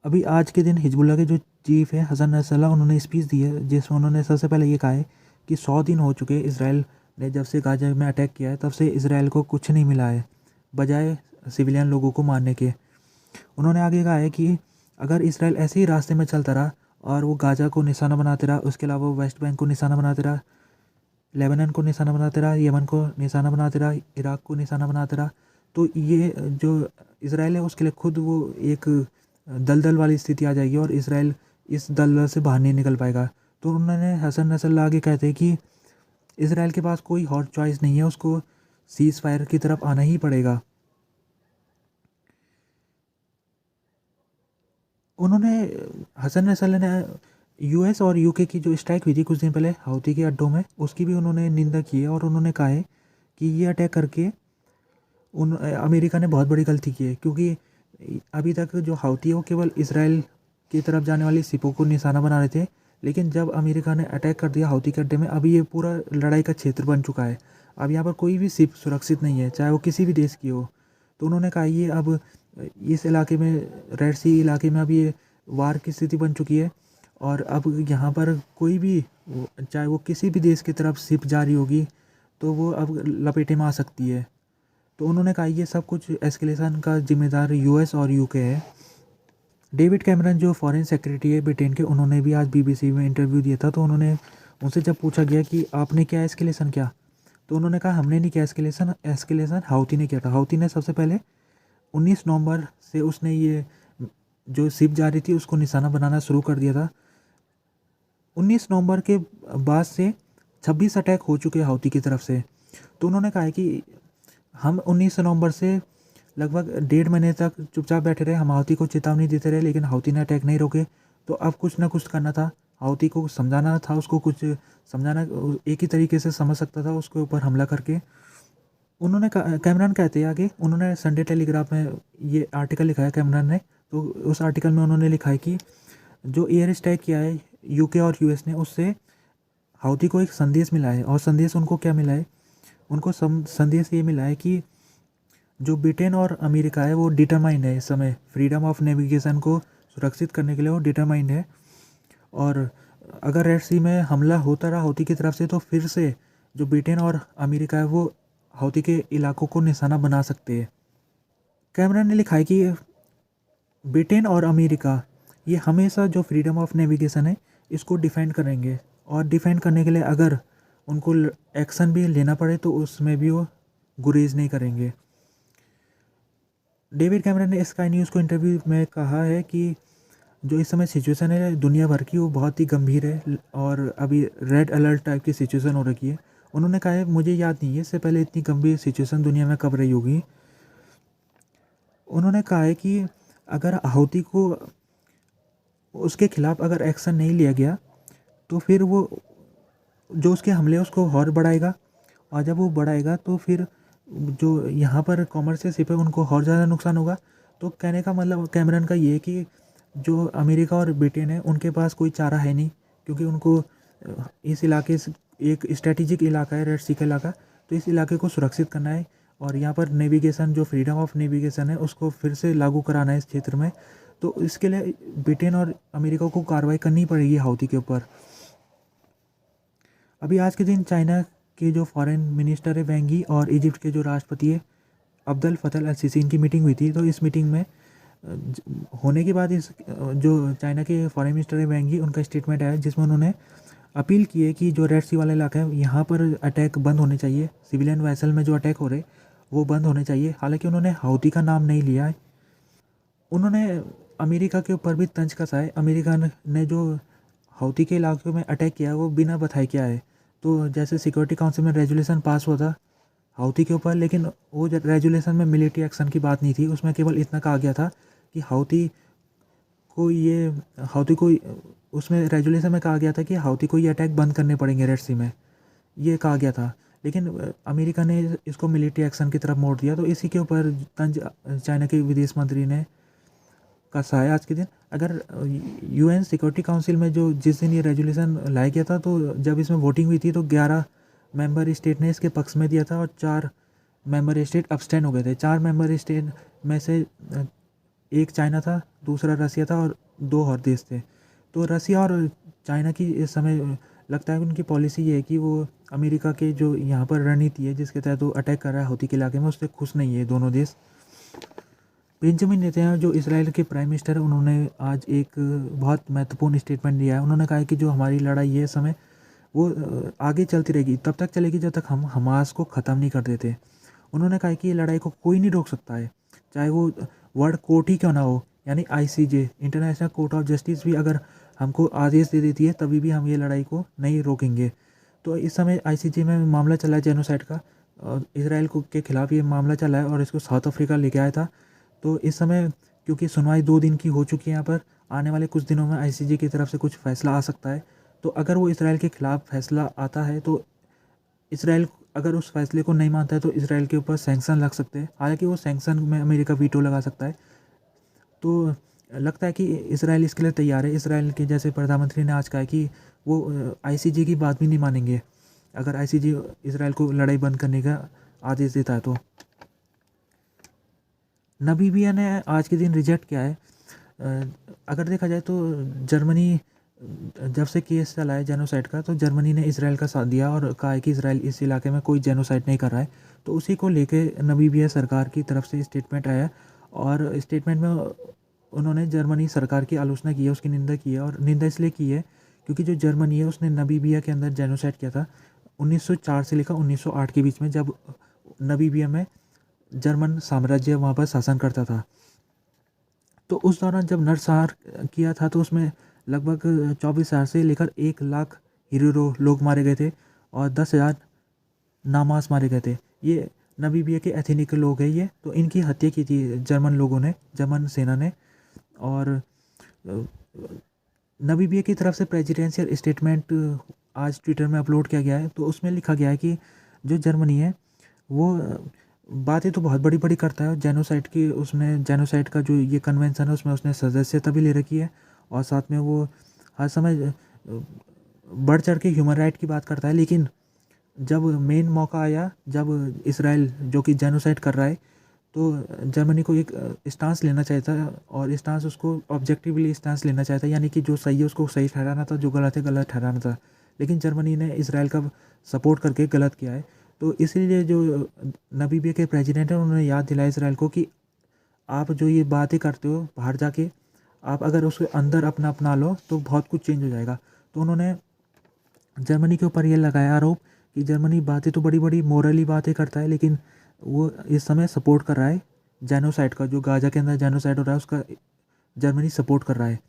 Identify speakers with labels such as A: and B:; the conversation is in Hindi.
A: अभी आज के दिन हिजबुल्लाह के जो चीफ है हसन नसरल्लाह, उन्होंने स्पीच दी है जिसमें उन्होंने सबसे पहले ये कहा है कि 100 दिन हो चुके इसराइल ने जब से गाजा में अटैक किया है, तब से इसराइल को कुछ नहीं मिला है बजाय सिविलियन लोगों को मारने के। उन्होंने आगे कहा है कि अगर इसराइल ऐसे ही रास्ते में चलता रहा और वो गाजा को निशाना बनाते रहा, उसके अलावा वो वेस्ट बैंक को निशाना बनाते रहा, लेबनान को निशाना बनाते रहा, यमन को निशाना बनाते रहा, इराक को निशाना बनाते रहा, तो ये जो इसराइल है उसके लिए खुद वो एक दलदल वाली स्थिति आ जाएगी और इसराइल इस दलदल से बाहर नहीं निकल पाएगा। तो उन्होंने हसन नसरल्लाह आगे कहते हैं कि इसराइल के पास कोई और चॉइस नहीं है, उसको सीज़ फायर की तरफ आना ही पड़ेगा। उन्होंने हसन नसरल्लाह ने यूएस और यूके की जो स्ट्राइक हुई थी कुछ दिन पहले हाउती के अड्डों में, उसकी भी उन्होंने निंदा की है और उन्होंने कहा है कि ये अटैक करके अमेरिका ने बहुत बड़ी गलती की है, क्योंकि अभी तक जो हाउती है वो केवल इसराइल की तरफ जाने वाली शिपों को निशाना बना रहे थे, लेकिन जब अमेरिका ने अटैक कर दिया हाउती के अड्डे में, अभी ये पूरा लड़ाई का क्षेत्र बन चुका है। अब यहाँ पर कोई भी शिप सुरक्षित नहीं है, चाहे वो किसी भी देश की हो। तो उन्होंने कहा ये अब इस इलाके में, रेड सी इलाके में अब ये वार की स्थिति बन चुकी है और अब यहाँ पर कोई भी, चाहे वो किसी भी देश की तरफ शिप जा रही होगी, तो वो अब लपेटे में आ सकती है। तो उन्होंने कहा ये सब कुछ एस्केलेशन का जिम्मेदार यूएस और यूके है। डेविड कैमरन जो फॉरेन सेक्रेटरी है ब्रिटेन के, उन्होंने भी आज बीबीसी में इंटरव्यू दिया था। तो उन्होंने उनसे जब पूछा गया कि आपने क्या एस्केलेशन किया, तो उन्होंने कहा हमने नहीं किया एस्केलेशन, एस्केलेशन हाउती ने किया था। हाउती ने सबसे पहले 19 नवंबर से उसने ये जो शिप जा रही थी उसको निशाना बनाना शुरू कर दिया था। 19 नवंबर के बाद से 26 अटैक हो चुके हैं हाउती की तरफ से। तो उन्होंने कहा है कि हम 19 नवंबर से लगभग 1.5 महीने तक चुपचाप बैठे रहे, हम हाउती को चेतावनी देते रहे, लेकिन हाउती ने अटैक नहीं रोके। तो अब कुछ ना कुछ करना था, हाउती को समझाना था, उसको कुछ समझाना, एक ही तरीके से समझ सकता था उसके ऊपर हमला करके। उन्होंने कैमरन कहते हैं आगे, उन्होंने संडे टेलीग्राफ में ये आर्टिकल लिखा है कैमरन ने। तो उस आर्टिकल में उन्होंने लिखा है कि जो एयर स्ट्राइक किया है यूके और यूएस ने, उससे हाउती को एक संदेश मिला है। और संदेश उनको क्या मिला है? उनको संदेश ये मिला है कि जो ब्रिटेन और अमेरिका है वो डिटरमाइंड है, इस समय फ्रीडम ऑफ नेविगेशन को सुरक्षित करने के लिए वो डिटरमाइंड है। और अगर रेड सी में हमला होता रहा हाउती की तरफ से, तो फिर से जो ब्रिटेन और अमेरिका है वो हाउती के इलाकों को निशाना बना सकते हैं। कैमरन ने लिखा है कि ब्रिटेन और अमेरिका ये हमेशा जो फ्रीडम ऑफ नेविगेशन है इसको डिफेंड करेंगे, और डिफेंड करने के लिए अगर उनको एक्शन भी लेना पड़े तो उसमें भी वो गुरेज नहीं करेंगे। डेविड कैमरन ने स्काई न्यूज़ को इंटरव्यू में कहा है कि जो इस समय सिचुएशन है दुनिया भर की वो बहुत ही गंभीर है और अभी रेड अलर्ट टाइप की सिचुएशन हो रखी है। उन्होंने कहा है मुझे याद नहीं है इससे पहले इतनी गंभीर सिचुएशन दुनिया में कब रही होगी। उन्होंने कहा है कि अगर हाउती को उसके खिलाफ अगर एक्शन नहीं लिया गया तो फिर वो जो उसके हमले उसको और बढ़ाएगा, और जब वो बढ़ाएगा तो फिर जो यहाँ पर कॉमर्शियल शिप है उनको और ज़्यादा नुकसान होगा। तो कहने का मतलब कैमरन का ये है कि जो अमेरिका और ब्रिटेन है उनके पास कोई चारा है नहीं, क्योंकि उनको इस इलाके से, एक स्ट्रेटेजिक इलाका है रेड सी का इलाका, तो इस इलाके को सुरक्षित करना है और यहाँ पर नेविगेशन, जो फ्रीडम ऑफ नेविगेशन है उसको फिर से लागू कराना है इस क्षेत्र में। तो इसके लिए ब्रिटेन और अमेरिका को कार्रवाई करनी पड़ेगी हाउती के ऊपर। अभी आज के दिन चाइना के जो फॉरेन मिनिस्टर है वेंग यी और इजिप्ट के जो राष्ट्रपति है अब्दुल फतह अल सीसी, इनकी मीटिंग हुई थी। तो इस मीटिंग में होने के बाद इस जो चाइना के फॉरेन मिनिस्टर है वेंग यी, उनका स्टेटमेंट आया जिसमें उन्होंने अपील की है कि जो रेड सी वाला इलाका है यहाँ पर अटैक बंद होने चाहिए, सिविलियन वैसल में जो अटैक हो रहे वो बंद होने चाहिए। हालांकि उन्होंने हाउती का नाम नहीं लिया है। उन्होंने अमेरिका के ऊपर भी तंज कसा है। अमेरिका ने जो हाउती के इलाके में अटैक किया है वो बिना बताए किया है। तो जैसे सिक्योरिटी काउंसिल में रेजोल्यूशन पास हुआ था हाउती के ऊपर, लेकिन वो रेजोल्यूशन में मिलिट्री एक्शन की बात नहीं थी, उसमें केवल इतना कहा गया था कि हाउती को उसमें रेजोल्यूशन में कहा गया था कि हाउती को ये अटैक बंद करने पड़ेंगे रेड सी में, ये कहा गया था। लेकिन अमेरिका ने इसको मिलिट्री एक्शन की तरफ मोड़ दिया। तो इसी के ऊपर तंज चाइना के विदेश मंत्री ने कसा है आज के दिन। अगर यूएन सिक्योरिटी काउंसिल में जो जिस दिन ये रेजोल्यूशन लाया गया था, तो जब इसमें वोटिंग हुई थी तो 11 मेंबर स्टेट ने इसके पक्ष में दिया था और 4 मेंबर स्टेट अब्सटेन हो गए थे। 4 मेंबर स्टेट में से एक चाइना था, दूसरा रसिया था और 2 और देश थे। तो रसिया और चाइना की इस समय लगता है कि उनकी पॉलिसी ये है कि वो अमेरिका के जो यहाँ पर रणनीति है जिसके तहत वो अटैक कर रहा है हौती के इलाके में, उससे खुश नहीं है दोनों देश। बेंजामिन नेतन्याहू जो इसराइल के प्राइम मिनिस्टर हैं, उन्होंने आज एक बहुत महत्वपूर्ण स्टेटमेंट दिया है। उन्होंने कहा है कि जो हमारी लड़ाई है इस समय वो आगे चलती रहेगी, तब तक चलेगी जब तक हम हमास को ख़त्म नहीं कर देते। उन्होंने कहा कि ये लड़ाई को कोई नहीं रोक सकता है, चाहे वो वर्ल्ड कोर्ट ही क्यों ना हो, यानी ICJ, international court of justice भी अगर हमको आदेश दे देती है तभी भी हम ये लड़ाई को नहीं रोकेंगे। तो इस समय आईसीजे में मामला चला है जेनोसाइड का, और इसराइल को के खिलाफ ये मामला चला है और इसको साउथ अफ्रीका लेके आया था। तो इस समय क्योंकि सुनवाई 2 दिन की हो चुकी है यहाँ पर, आने वाले कुछ दिनों में आईसीजे की तरफ से कुछ फैसला आ सकता है। तो अगर वो इसराइल के खिलाफ फैसला आता है तो इसराइल अगर उस फैसले को नहीं मानता है तो इसराइल के ऊपर सैंक्शन लग सकते हैं। हालांकि वो सैंक्शन में अमेरिका वीटो लगा सकता है। तो लगता है कि इसराइल इसके लिए तैयार है। इसराइल के जैसे प्रधानमंत्री ने आज कहा है कि वो आईसीजे की बात भी नहीं मानेंगे अगर आईसीजे इसराइल को लड़ाई बंद करने का आदेश देता है। तो नबीबिया ने आज के दिन रिजेक्ट किया है। अगर देखा जाए तो जर्मनी जब से केस चला है जेनोसाइड का, तो जर्मनी ने इसराइल का साथ दिया और कहा है कि इसराइल इस इलाके में कोई जेनोसाइड नहीं कर रहा है। तो उसी को लेके नबीबिया सरकार की तरफ से स्टेटमेंट आया और स्टेटमेंट में उन्होंने जर्मनी सरकार की आलोचना की है, उसकी निंदा की है। और निंदा इसलिए की है क्योंकि जो जर्मनी है उसने नबीबिया के अंदर जेनोसाइड किया था 1904 से लेकर 1908 के बीच में, जब नबीबिया में जर्मन साम्राज्य वहाँ पर शासन करता था। तो उस दौरान जब नरसंहार किया था तो उसमें लगभग 24,000 से लेकर 1 लाख हिरीरो लोग मारे गए थे और 10,000 नामास मारे गए थे। ये नबीबिया के एथनिक लोग हैं ये, तो इनकी हत्या की थी जर्मन लोगों ने, जर्मन सेना ने। और नबीबिया की तरफ से प्रेसिडेंशियल स्टेटमेंट आज ट्विटर में अपलोड किया गया है। तो उसमें लिखा गया है कि जो जर्मनी है वो बातें तो बहुत बड़ी बड़ी करता है, जेनोसाइड की उसने जेनोसाइड का जो ये कन्वेंशन है उसमें उसने सदस्यता भी ले रखी है, और साथ में वो हर समय बढ़ चढ़ के ह्यूमन राइट की बात करता है। लेकिन जब मेन मौका आया, जब इसराइल जो कि जेनोसाइड कर रहा है, तो जर्मनी को एक स्टांस लेना चाहिए था, और स्टांस उसको ऑब्जेक्टिवली स्टांस लेना चाहिए था, यानी कि जो सही है उसको सही ठहराना था, जो गलत है गलत ठहराना था। लेकिन जर्मनी ने इसराइल का सपोर्ट करके गलत किया है। तो इसीलिए जो नबीबिया के प्रेसिडेंट हैं उन्होंने याद दिलाया इसराइल को कि आप जो ये बातें करते हो बाहर जाके, आप अगर उसके अंदर अपना अपना लो तो बहुत कुछ चेंज हो जाएगा। तो उन्होंने जर्मनी के ऊपर ये लगाया आरोप कि जर्मनी बातें तो बड़ी बड़ी मोरली बातें करता है, लेकिन वो इस समय सपोर्ट कर रहा है जेनोसाइड का, जो गाजा के अंदर जेनोसाइड हो रहा है उसका जर्मनी सपोर्ट कर रहा है।